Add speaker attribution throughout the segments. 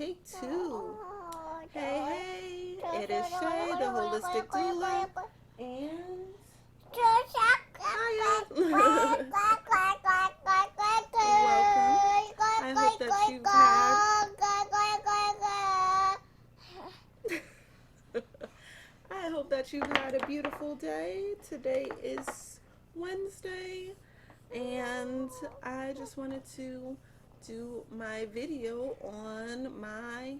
Speaker 1: take two. Hey, hey, it is Shay, the holistic doula, and Hiya. Welcome. I hope that you've had. I hope that you've had a beautiful day. Today is Wednesday, and I just wanted to do my video on my,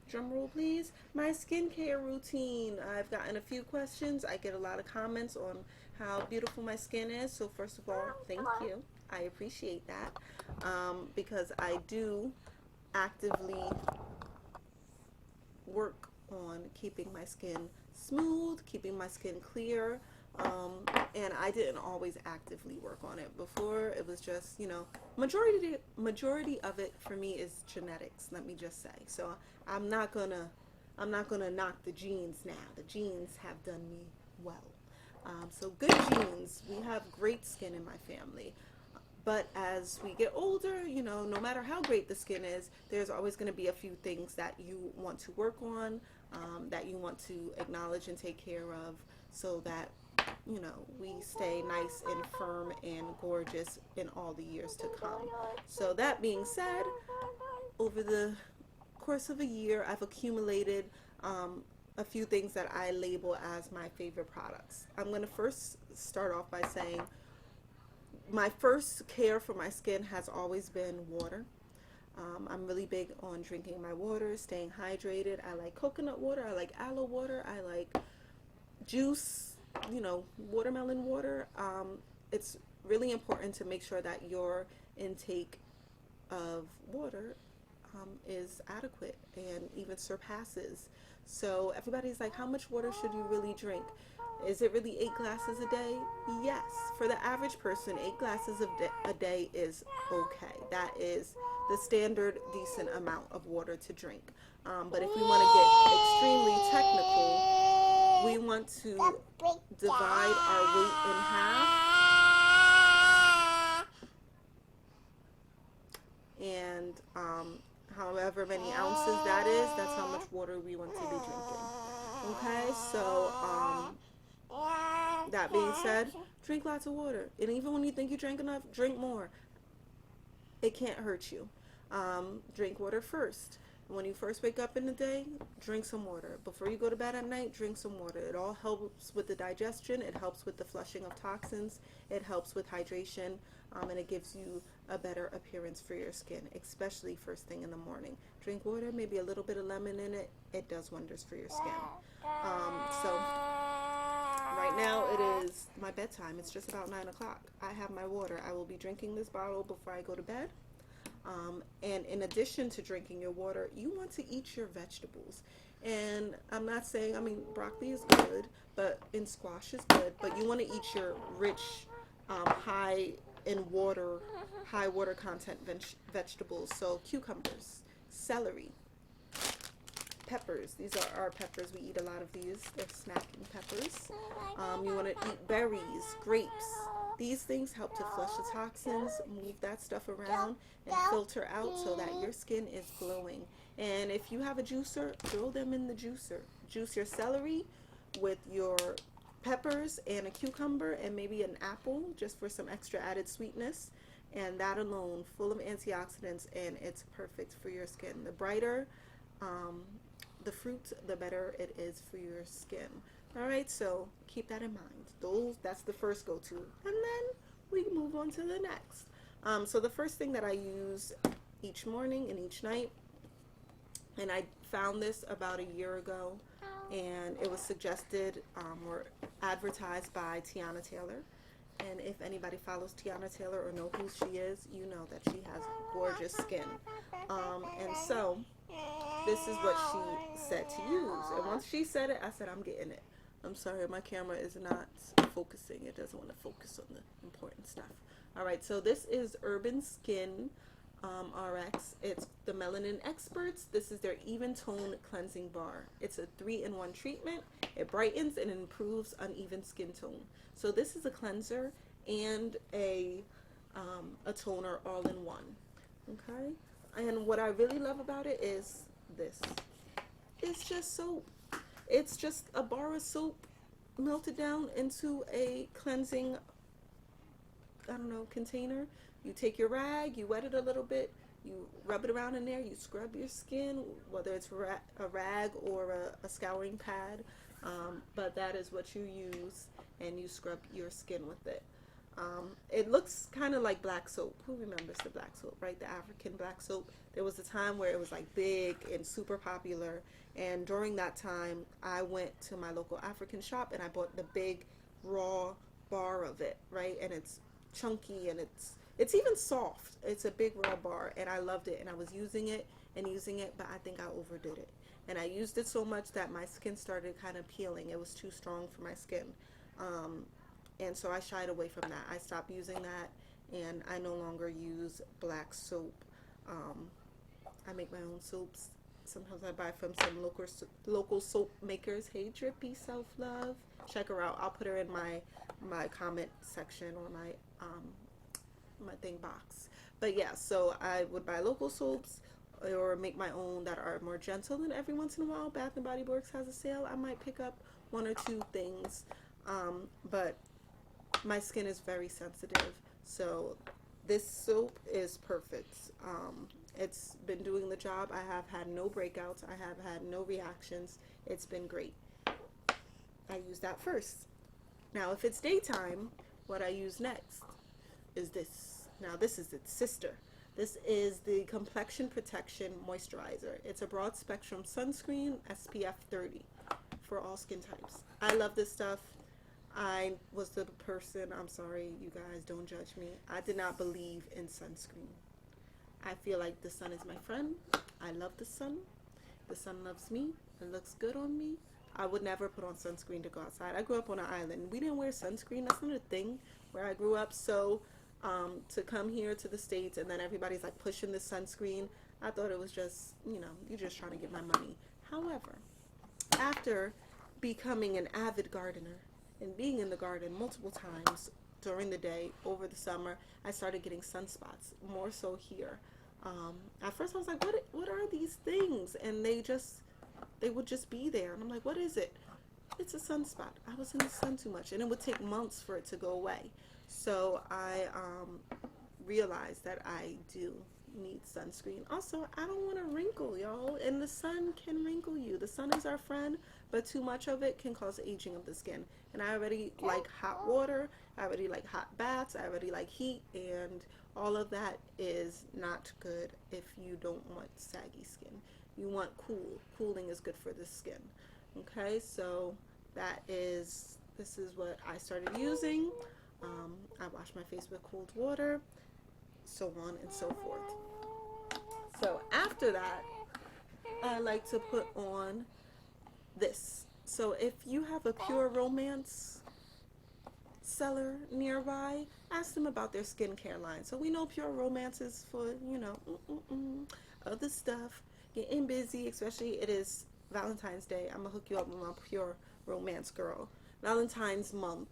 Speaker 1: drum roll please, my skincare routine. I've gotten a few questions. I get a lot of comments on how beautiful my skin is. So first of all, thank you. I appreciate that because I do actively work on keeping my skin smooth, keeping my skin clear. And I didn't always actively work on it. Before, it was just, majority of it for me is genetics, let me just say. So I'm not gonna knock the genes now. The genes have done me well. So good genes. We have great skin in my family. But as we get older, no matter how great the skin is, there's always going to be a few things that you want to work on, that you want to acknowledge and take care of, so that we stay nice and firm and gorgeous in all the years to come. So that being said, over the course of a year, I've accumulated a few things that I label as my favorite products. I'm going to first start off by saying my first care for my skin has always been water. I'm really big on drinking my water, staying hydrated. I like coconut water, I like aloe water, I like juice, watermelon water. It's really important to make sure that your intake of water is adequate and even surpasses. So everybody's like, how much water should you really drink? Is it really 8 glasses a day? Yes. For the average person, 8 glasses a day is okay. That is the standard decent amount of water to drink. But if we want to get extremely technical, we want to divide our weight in half. And however many ounces that is, that's how much water we want to be drinking. Okay, so that being said, drink lots of water. And even when you think you drank enough, drink more. It can't hurt you. Drink water first. When you first wake up in the day, drink some water. Before you go to bed at night, drink some water. It all helps with the digestion. It helps with the flushing of toxins. It helps with hydration. And it gives you a better appearance for your skin, especially first thing in the morning. Drink water, maybe a little bit of lemon in it. It does wonders for your skin. So right now it is my bedtime. It's just about 9 o'clock. I have my water. I will be drinking this bottle before I go to bed. And in addition to drinking your water, you want to eat your vegetables. And I'm not saying, broccoli is good, and squash is good, but you want to eat your rich, high water content vegetables. So cucumbers, celery, peppers. These are our peppers. We eat a lot of these. They're snacking peppers. You want to eat berries, grapes. These things help to flush the toxins, move that stuff around, and filter out so that your skin is glowing. And if you have a juicer, throw them in the juicer. Juice your celery with your peppers and a cucumber and maybe an apple just for some extra added sweetness. And that alone, full of antioxidants, and it's perfect for your skin. The brighter the fruit, the better it is for your skin. All right, so keep that in mind. That's the first go-to, and then we move on to the next. So the first thing that I use each morning and each night, and I found this about a year ago, and it was suggested or advertised by Tiana Taylor. And if anybody follows Tiana Taylor or know who she is, you know that she has gorgeous skin. And so this is what she said to use. And once she said it, I said, I'm getting it. I'm sorry, my camera is not focusing. It doesn't want to focus on the important stuff. All right, so this is Urban Skin RX. It's the Melanin Experts. This is their Even Tone Cleansing Bar. It's a 3-in-1 treatment. It brightens and improves uneven skin tone. So this is a cleanser and a toner all in one. Okay. And what I really love about it is this. It's just soap. It's just a bar of soap melted down into a cleansing, I don't know, container. You take your rag, you wet it a little bit, you rub it around in there, you scrub your skin, whether it's a rag or a scouring pad. But that is what you use, and you scrub your skin with it. It looks kind of like black soap. Who remembers the black soap, right? The African black soap. There was a time where it was like big and super popular. And during that time, I went to my local African shop and I bought the big raw bar of it, right? And it's chunky and it's even soft. It's a big raw bar, and I loved it. And I was using it and using it, but I think I overdid it. And I used it so much that my skin started kind of peeling. It was too strong for my skin. Um, and so I shied away from that. I stopped using that, and I no longer use black soap. Um, I make my own soaps. Sometimes I buy from some local soap makers. Hey, Drippy Self Love, check her out. I'll put her in my comment section or my thing box. But yeah, so I would buy local soaps or make my own that are more gentle. And every once in a while, Bath and Body Works has a sale. I might pick up one or two things. But my skin is very sensitive, so this soap is perfect. It's been doing the job. I have had no breakouts. I have had no reactions. It's been great. I use that first. Now, if it's daytime, what I use next is this. Now, this is its sister. This is the Complexion Protection Moisturizer. It's a broad spectrum sunscreen, SPF 30, for all skin types. I love this stuff. I was the person, I'm sorry, you guys, don't judge me. I did not believe in sunscreen. I feel like the sun is my friend. I love the sun. The sun loves me. It looks good on me. I would never put on sunscreen to go outside. I grew up on an island. We didn't wear sunscreen. That's not a thing where I grew up. So to come here to the States and then everybody's like pushing the sunscreen, I thought it was just, you're just trying to get my money. However, after becoming an avid gardener and being in the garden multiple times during the day over the summer, I started getting sunspots, more so here. At first I was like, what are these things? And they would just be there. And I'm like, what is it? It's a sunspot. I was in the sun too much, and it would take months for it to go away. So I realized that I do need sunscreen. Also, I don't want to wrinkle, y'all, and the sun can wrinkle you. The sun is our friend, but too much of it can cause aging of the skin. And I already like hot water. I already like hot baths. I already like heat, and all of that is not good if you don't want saggy skin. You want cool. Cooling is good for the skin. Okay, so this is what I started using. I wash my face with cold water, so on and so forth. So after that, I like to put on this. So if you have a Pure Romance seller nearby, ask them about their skincare line. So we know Pure Romance is for, other stuff. Getting busy, especially it is Valentine's Day. I'm gonna hook you up with my Pure Romance girl. Valentine's month.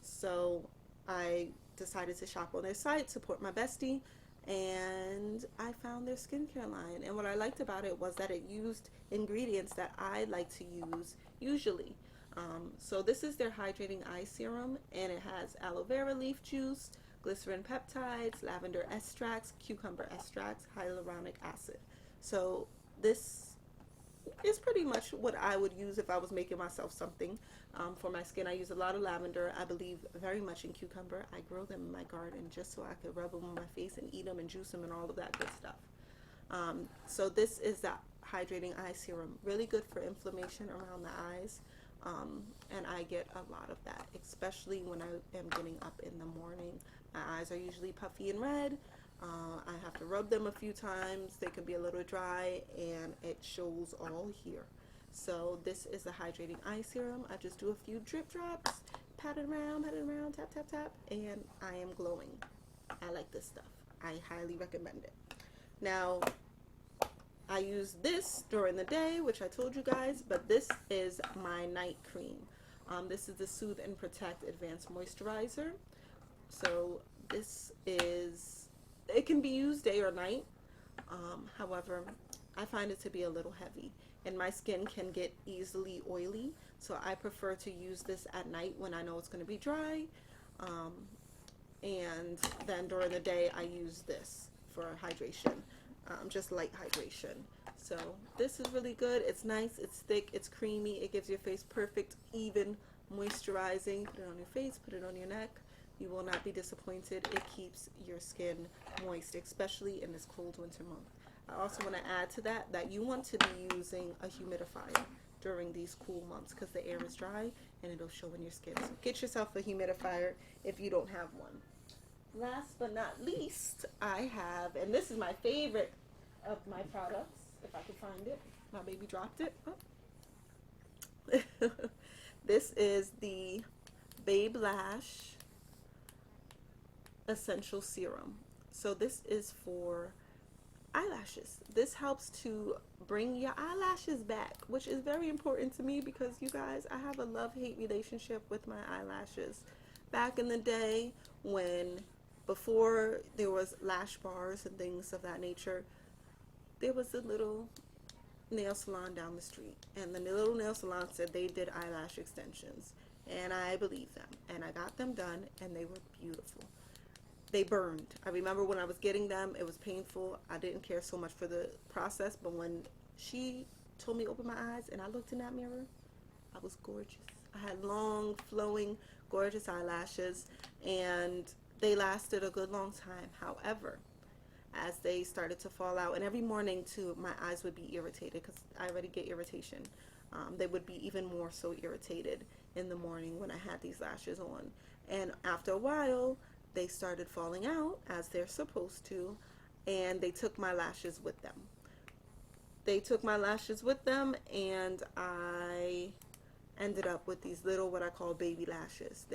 Speaker 1: So I decided to shop on their site, support my bestie, and I found their skincare line. And what I liked about it was that it used ingredients that I like to use usually. So this is their hydrating eye serum, and it has aloe vera leaf juice, glycerin peptides, lavender extracts, cucumber extracts, hyaluronic acid. So this is pretty much what I would use if I was making myself something. For my skin, I use a lot of lavender. I believe very much in cucumber. I grow them in my garden just so I could rub them on my face and eat them and juice them and all of that good stuff. So this is that hydrating eye serum. Really good for inflammation around the eyes. And I get a lot of that, especially when I am getting up in the morning. My eyes are usually puffy and red. I have to rub them a few times. They can be a little dry, and it shows all here. So this is the hydrating eye serum. I just do a few drip drops, pat it around, tap, tap, tap, and I am glowing. I like this stuff. I highly recommend it. Now, I use this during the day, which I told you guys, but this is my night cream. This is the Soothe and Protect Advanced Moisturizer. So this is, it can be used day or night. However, I find it to be a little heavy, and my skin can get easily oily, so I prefer to use this at night when I know it's going to be dry. Um, and then during the day, I use this for hydration, just light hydration. So this is really good. It's nice, it's thick, it's creamy, it gives your face perfect, even moisturizing. Put it on your face, put it on your neck. You will not be disappointed. It keeps your skin moist, especially in this cold winter month. I also want to add to that that you want to be using a humidifier during these cool months because the air is dry and it'll show in your skin. So get yourself a humidifier if you don't have one. Last but not least, I have, and this is my favorite of my products, if I can find it. My baby dropped it. Oh. This is the Babe Lash Essential Serum. So this is for eyelashes. This helps to bring your eyelashes back, which is very important to me because you guys, I have a love-hate relationship with my eyelashes. Back in the day when before there was lash bars and things of that nature, there was a little nail salon down the street, and the little nail salon said they did eyelash extensions, and I believed them, and I got them done, and they were beautiful. They burned. I remember when I was getting them, it was painful. I didn't care so much for the process, but when she told me to open my eyes and I looked in that mirror, I was gorgeous. I had long, flowing, gorgeous eyelashes, and they lasted a good long time. However, as they started to fall out, and every morning too, my eyes would be irritated because I already get irritation. They would be even more so irritated in the morning when I had these lashes on. And after a while, they started falling out as they're supposed to, and they took my lashes with them. They took my lashes with them, and I ended up with these little, what I call baby lashes.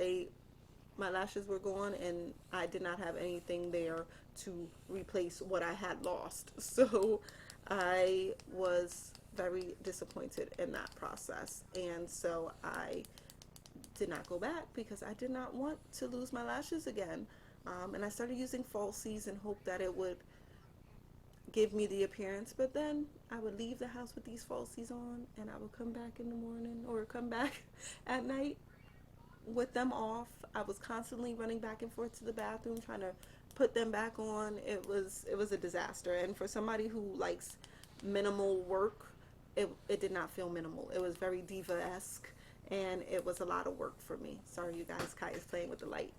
Speaker 1: My lashes were gone, and I did not have anything there to replace what I had lost. So I was very disappointed in that process, and so I did not go back because I did not want to lose my lashes again. And I started using falsies and hoped that it would give me the appearance, but then I would leave the house with these falsies on, and I would come back in the morning or come back at night with them off. I was constantly running back and forth to the bathroom trying to put them back on. It was a disaster, and for somebody who likes minimal work, it did not feel minimal. It was very diva-esque, and it was a lot of work for me. Sorry you guys, Kai is playing with the light.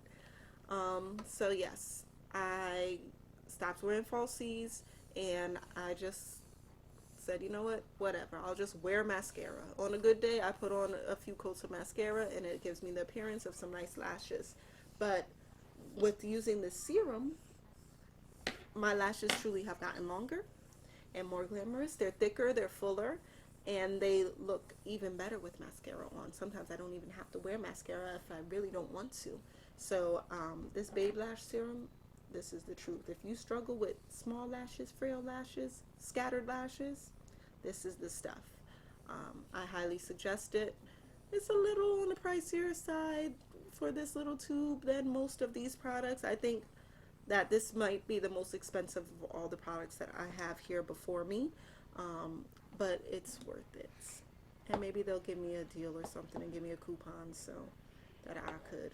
Speaker 1: So yes, I stopped wearing falsies, and I just said, you know what, whatever, I'll just wear mascara. On a good day, I put on a few coats of mascara, and it gives me the appearance of some nice lashes. But with using the serum, my lashes truly have gotten longer and more glamorous. They're thicker, they're fuller, and they look even better with mascara on. Sometimes I don't even have to wear mascara if I really don't want to. So this Babe Lash Serum, this is the truth. If you struggle with small lashes, frail lashes, scattered lashes, this is the stuff. I highly suggest it. It's a little on the pricier side for this little tube than most of these products. I think that this might be the most expensive of all the products that I have here before me, but it's worth it. And maybe they'll give me a deal or something and give me a coupon so that I could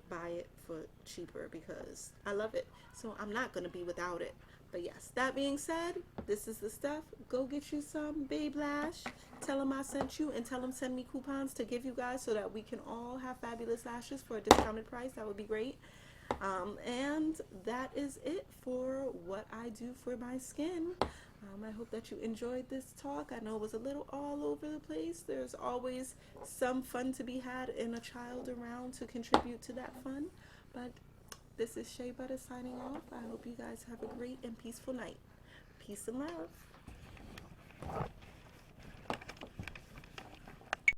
Speaker 1: buy it for cheaper because I love it. So I'm not going to be without it. But yes, that being said, this is the stuff. Go get you some Babe Lash. Tell them I sent you, and tell them send me coupons to give you guys so that we can all have fabulous lashes for a discounted price. That would be great. And that is it for what I do for my skin. I hope that you enjoyed this talk. I know it was a little all over the place. There's always some fun to be had and a child around to contribute to that fun. But this is Shea Butter signing off. I hope you guys have a great and peaceful night. Peace and love.